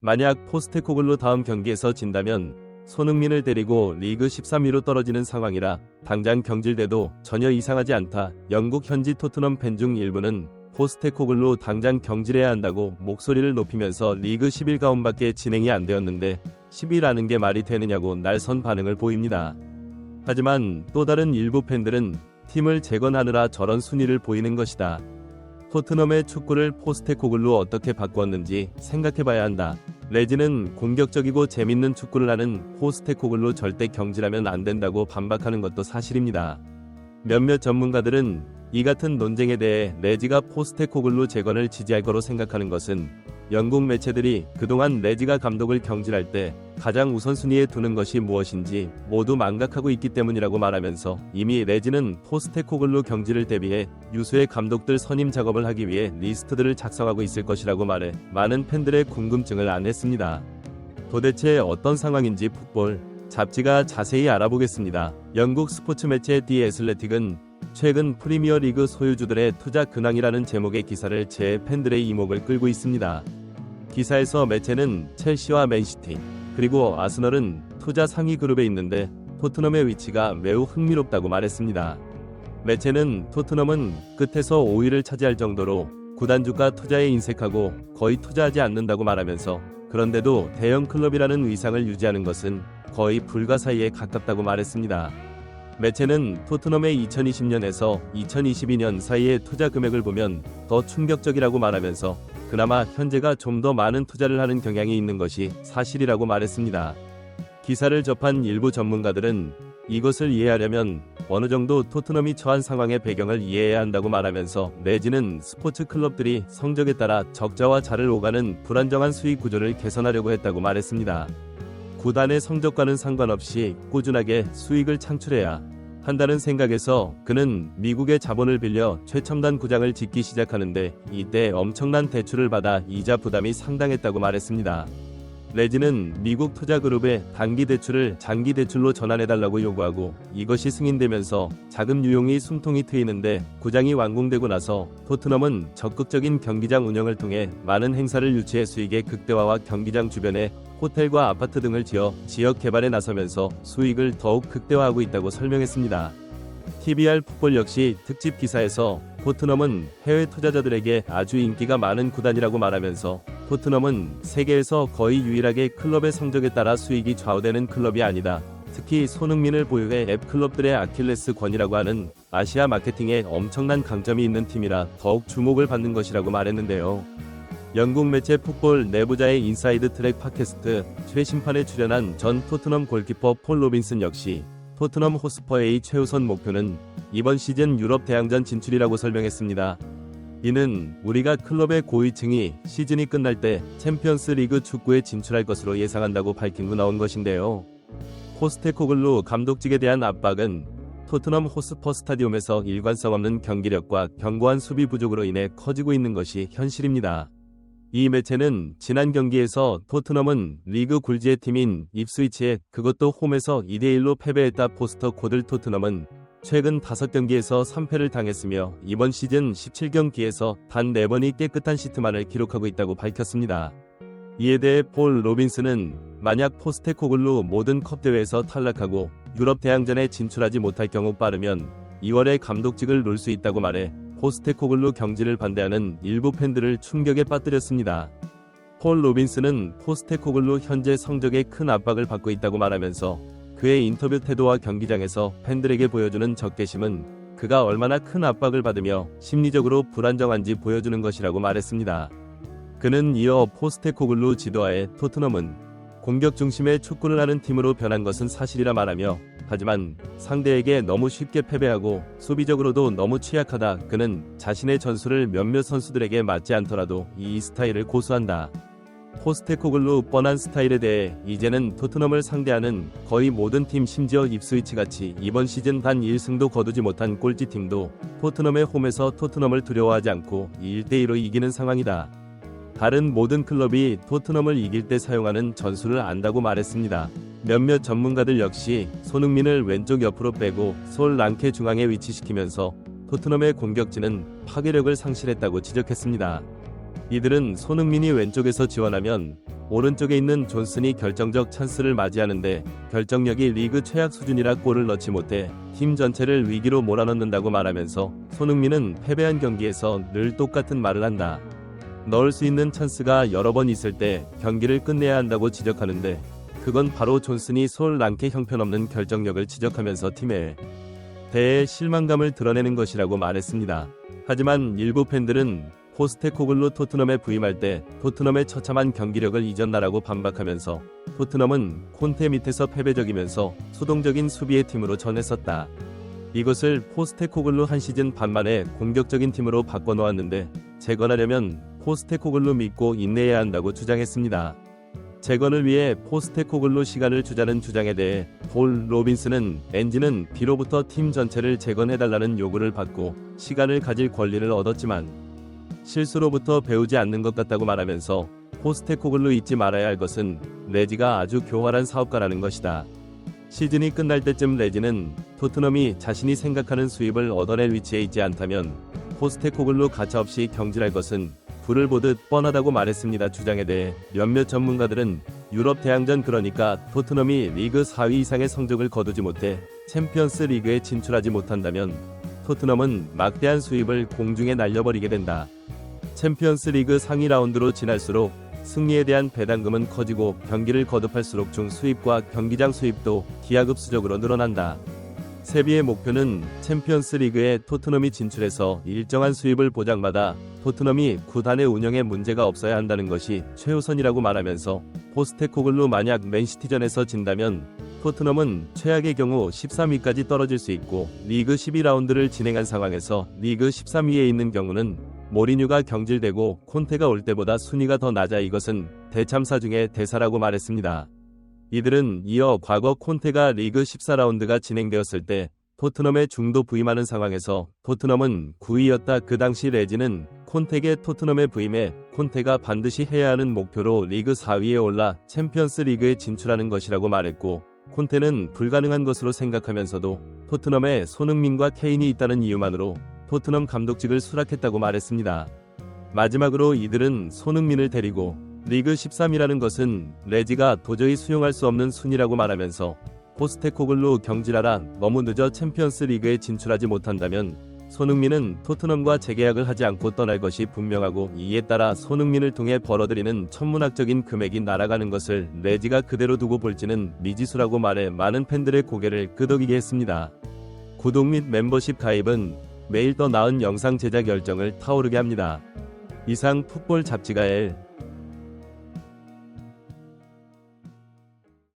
만약 포스테코글루 다음 경기에서 진다면 손흥민을 데리고 리그 13위로 떨어지는 상황이라 당장 경질돼도 전혀 이상하지 않다. 영국 현지 토트넘 팬 중 일부는 포스테코글루 당장 경질해야 한다고 목소리를 높이면서 리그 10일 가운밖에 진행이 안 되었는데 10위라는 게 말이 되느냐고 날선 반응을 보입니다. 하지만 또 다른 일부 팬들은 팀을 재건하느라 저런 순위를 보이는 것이다. 토트넘의 축구를 포스테코글루 어떻게 바꾸었는지 생각해봐야 한다. 레지는 공격적이고 재밌는 축구를 하는 포스테코글루 절대 경질하면 안 된다고 반박하는 것도 사실입니다. 몇몇 전문가들은 이 같은 논쟁에 대해 레지가 포스테코글루 재건을 지지할 거로 생각하는 것은 영국 매체들이 그동안 레지가 감독을 경질할 때 가장 우선순위에 두는 것이 무엇인지 모두 망각하고 있기 때문이라고 말하면서 이미 레지는 포스테코글루 경질을 대비해 유수의 감독들 선임 작업을 하기 위해 리스트들을 작성하고 있을 것이라고 말해 많은 팬들의 궁금증을 안했습니다. 도대체 어떤 상황인지 풋볼 잡지가 자세히 알아보겠습니다. 영국 스포츠 매체 디 애슬레틱은 최근 프리미어리그 소유주들의 투자 근황이라는 제목의 기사를 제 팬들의 이목을 끌고 있습니다. 기사에서 매체는 첼시와 맨시티 그리고 아스널은 투자 상위 그룹에 있는데 토트넘의 위치가 매우 흥미롭다고 말했습니다. 매체는 토트넘은 끝에서 5위를 차지할 정도로 구단주가 투자에 인색하고 거의 투자하지 않는다고 말하면서 그런데도 대형 클럽이라는 위상을 유지하는 것은 거의 불가사의에 가깝다고 말했습니다. 매체는 토트넘의 2020년에서 2022년 사이의 투자 금액을 보면 더 충격적이라고 말하면서 그나마 현재가 좀 더 많은 투자를 하는 경향이 있는 것이 사실이라고 말했습니다. 기사를 접한 일부 전문가들은 이것을 이해하려면 어느 정도 토트넘이 처한 상황의 배경을 이해해야 한다고 말하면서 내지는 스포츠 클럽들이 성적에 따라 적자와 잘을 오가는 불안정한 수익 구조를 개선하려고 했다고 말했습니다. 구단의 성적과는 상관없이 꾸준하게 수익을 창출해야 한다는 생각에서 그는 미국의 자본을 빌려 최첨단 구장을 짓기 시작하는데 이때 엄청난 대출을 받아 이자 부담이 상당했다고 말했습니다. 레지는 미국 투자그룹에 단기 대출을 장기 대출로 전환해달라고 요구하고 이것이 승인되면서 자금 유용이 숨통이 트이는데 구장이 완공되고 나서 토트넘은 적극적인 경기장 운영을 통해 많은 행사를 유치해 수익의 극대화와 경기장 주변에 호텔과 아파트 등을 지어 지역 개발에 나서면서 수익을 더욱 극대화하고 있다고 설명했습니다. TBR 풋볼 역시 특집 기사에서 토트넘은 해외 투자자들에게 아주 인기가 많은 구단이라고 말하면서 토트넘은 세계에서 거의 유일하게 클럽의 성적에 따라 수익이 좌우되는 클럽이 아니다. 특히 손흥민을 보유해 앱 클럽들의 아킬레스건이라고 하는 아시아 마케팅에 엄청난 강점이 있는 팀이라 더욱 주목을 받는 것이라고 말했는데요. 영국 매체 풋볼 내부자의 인사이드 트랙 팟캐스트 최신판에 출연한 전 토트넘 골키퍼 폴 로빈슨 역시 토트넘 호스퍼의 최우선 목표는 이번 시즌 유럽 대항전 진출이라고 설명했습니다. 이는 우리가 클럽의 고위층이 시즌이 끝날 때 챔피언스 리그 축구에 진출할 것으로 예상한다고 밝힌 후 나온 것인데요. 포스테코글루 감독직에 대한 압박은 토트넘 호스퍼 스타디움에서 일관성 없는 경기력과 견고한 수비 부족으로 인해 커지고 있는 것이 현실입니다. 이 매체는 지난 경기에서 토트넘은 리그 굴지의 팀인 입스위치에 그것도 홈에서 2대1로 패배했다. 포스터 코들 토트넘은 최근 5경기에서 3패를 당했으며 이번 시즌 17경기에서 단 4번이 깨끗한 시트만을 기록하고 있다고 밝혔습니다. 이에 대해 폴 로빈스는 만약 포스테코글루 모든 컵 대회에서 탈락하고 유럽 대항전에 진출하지 못할 경우 빠르면 2월에 감독직을 놓을 수 있다고 말해 포스테코글루 경질을 반대하는 일부 팬들을 충격에 빠뜨렸습니다. 폴 로빈스는 포스테코글루 현재 성적에 큰 압박을 받고 있다고 말하면서 그의 인터뷰 태도와 경기장에서 팬들에게 보여주는 적개심은 그가 얼마나 큰 압박을 받으며 심리적으로 불안정한지 보여주는 것이라고 말했습니다. 그는 이어 포스테코글루 지도하에 토트넘은 공격 중심의 축구를 하는 팀으로 변한 것은 사실이라 말하며 하지만 상대에게 너무 쉽게 패배하고 수비적으로도 너무 취약하다. 그는 자신의 전술을 몇몇 선수들에게 맞지 않더라도 이 스타일을 고수한다. 포스테코글루 뻔한 스타일에 대해 이제는 토트넘을 상대하는 거의 모든 팀 심지어 입스위치같이 이번 시즌 단 1승도 거두지 못한 꼴찌팀도 토트넘의 홈에서 토트넘을 두려워하지 않고 1대2로 이기는 상황이다. 다른 모든 클럽이 토트넘을 이길 때 사용하는 전술을 안다고 말했습니다. 몇몇 전문가들 역시 손흥민을 왼쪽 옆으로 빼고 솔 랑케 중앙에 위치시키면서 토트넘의 공격진은 파괴력을 상실했다고 지적했습니다. 이들은 손흥민이 왼쪽에서 지원하면 오른쪽에 있는 존슨이 결정적 찬스를 맞이하는데 결정력이 리그 최악 수준이라 골을 넣지 못해 팀 전체를 위기로 몰아넣는다고 말하면서 손흥민은 패배한 경기에서 늘 똑같은 말을 한다. 넣을 수 있는 찬스가 여러 번 있을 때 경기를 끝내야 한다고 지적하는데 그건 바로 존슨이 솔랑케 형편없는 결정력을 지적하면서 팀에 대해 실망감을 드러내는 것이라고 말했습니다. 하지만 일부 팬들은 포스테코글루 토트넘에 부임할 때 토트넘의 처참한 경기력을 잊었나라고 반박하면서 토트넘은 콘테 밑에서 패배적이면서 수동적인 수비의 팀으로 전했었다. 이것을 포스테코글루 한 시즌 반 만에 공격적인 팀으로 바꿔놓았는데 재건하려면 포스테코글루 믿고 인내해야 한다고 주장했습니다. 재건을 위해 포스테코글루 시간을 주자는 주장에 대해 폴 로빈스는 엔지는 비로부터 팀 전체를 재건해달라는 요구를 받고 시간을 가질 권리를 얻었지만 실수로부터 배우지 않는 것 같다고 말하면서 포스테코글루 잊지 말아야 할 것은 레지가 아주 교활한 사업가라는 것이다. 시즌이 끝날 때쯤 레지는 토트넘이 자신이 생각하는 수입을 얻어낼 위치에 있지 않다면 포스테코글루 가차없이 경질할 것은 불을 보듯 뻔하다고 말했습니다. 주장에 대해 몇몇 전문가들은 유럽 대항전 그러니까 토트넘이 리그 4위 이상의 성적을 거두지 못해 챔피언스 리그에 진출하지 못한다면 토트넘은 막대한 수입을 공중에 날려버리게 된다. 챔피언스 리그 상위 라운드로 지날수록 승리에 대한 배당금은 커지고 경기를 거듭할수록 중 수입과 경기장 수입도 기하급수적으로 늘어난다. 세비의 목표는 챔피언스 리그에 토트넘이 진출해서 일정한 수입을 보장받아 토트넘이 구단의 운영에 문제가 없어야 한다는 것이 최우선이라고 말하면서 포스테코글루 만약 맨시티전에서 진다면 토트넘은 최악의 경우 13위까지 떨어질 수 있고 리그 12라운드를 진행한 상황에서 리그 13위에 있는 경우는 모리뉴가 경질되고 콘테가 올 때보다 순위가 더 낮아 이것은 대참사 중의 대사라고 말했습니다. 이들은 이어 과거 콘테가 리그 14라운드가 진행되었을 때 토트넘에 중도 부임하는 상황에서 토트넘은 9위였다. 그 당시 레지는 콘테에게 토트넘에 부임해 콘테가 반드시 해야 하는 목표로 리그 4위에 올라 챔피언스 리그에 진출하는 것이라고 말했고 콘테는 불가능한 것으로 생각하면서도 토트넘에 손흥민과 케인이 있다는 이유만으로 토트넘 감독직을 수락했다고 말했습니다. 마지막으로 이들은 손흥민을 데리고 리그 13이라는 것은 레지가 도저히 수용할 수 없는 순위라고 말하면서 포스테코글루 경질하라. 너무 늦어 챔피언스 리그에 진출하지 못한다면 손흥민은 토트넘과 재계약을 하지 않고 떠날 것이 분명하고 이에 따라 손흥민을 통해 벌어들이는 천문학적인 금액이 날아가는 것을 레지가 그대로 두고 볼지는 미지수라고 말해 많은 팬들의 고개를 끄덕이게 했습니다. 구독 및 멤버십 가입은 매일 더 나은 영상 제작 열정을 타오르게 합니다. 이상 풋볼 잡지가 L